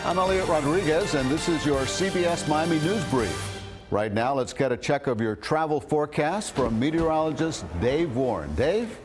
I'm Elliot Rodriguez, and this is your CBS Miami News Brief. Right now, let's get a check of your travel forecast from meteorologist Dave Warren. Dave?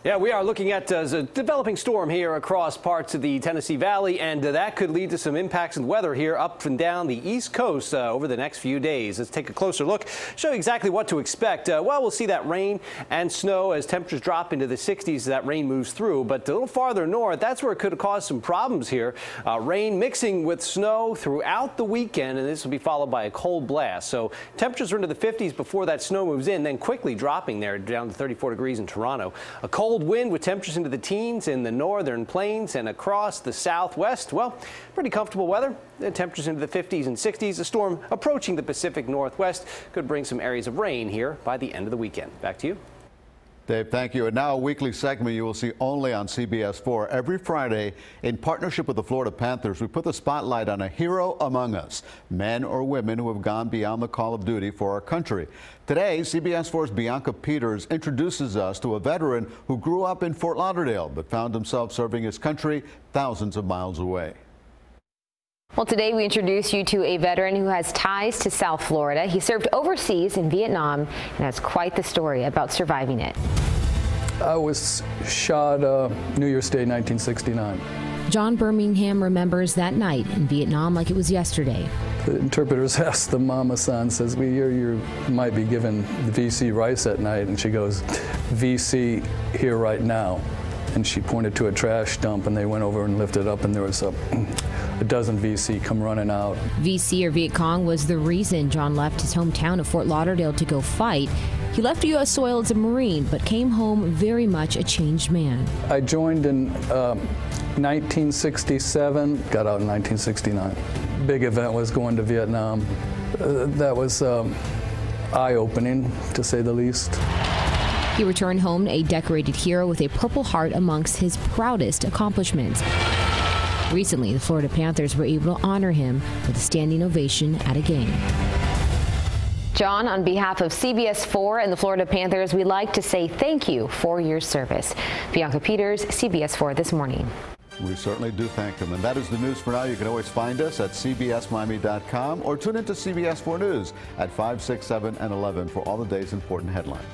Yeah, we are looking at a developing storm here across parts of the Tennessee Valley, and that could lead to some impacts in weather here up and down the East Coast over the next few days. Let's take a closer look, show you exactly what to expect. Well, we'll see that rain and snow as temperatures drop into the 60s as that rain moves through. But a little farther north, that's where it could cause some problems here. Rain mixing with snow throughout the weekend, and this will be followed by a cold blast. So temperatures are into the 50s before that snow moves in, then quickly dropping there down to 34 degrees in Toronto. A cold wind with temperatures into the teens in the northern plains and across the southwest. Well, pretty comfortable weather. The temperatures into the 50s and 60s. A storm approaching the Pacific Northwest could bring some areas of rain here by the end of the weekend. Back to you. Dave, thank you. And now a weekly segment you will see only on CBS 4. Every Friday, in partnership with the Florida Panthers, we put the spotlight on a hero among us, men or women who have gone beyond the call of duty for our country. Today, CBS 4's Bianca Peters introduces us to a veteran who grew up in Fort Lauderdale but found himself serving his country thousands of miles away. Well, today we introduce you to a veteran who has ties to South Florida. He served overseas in Vietnam and has quite the story about surviving it. I was shot New Year's Day, 1969. John Birmingham remembers that night in Vietnam like it was yesterday. The interpreters asked the mama son, says, "We hear you might be given the VC rice at night," and she goes, "VC here right now." And she pointed to a trash dump, and they went over and lifted it up, and there was a dozen VC come running out. VC, or Viet Cong, was the reason John left his hometown of Fort Lauderdale to go fight. He left U.S. soil as a Marine, but came home very much a changed man. I joined in 1967, got out in 1969. Big event was going to Vietnam. That was eye-opening, to say the least. He returned home a decorated hero with a Purple Heart amongst his proudest accomplishments. Recently, the Florida Panthers were able to honor him with a standing ovation at a game. John, on behalf of CBS 4 and the Florida Panthers, we'd like to say thank you for your service. Bianca Peters, CBS 4 This Morning. We certainly do thank them. And that is the news for now. You can always find us at cbsmiami.com or tune into CBS 4 News at 5, 6, 7, and 11 for all the day's important headlines.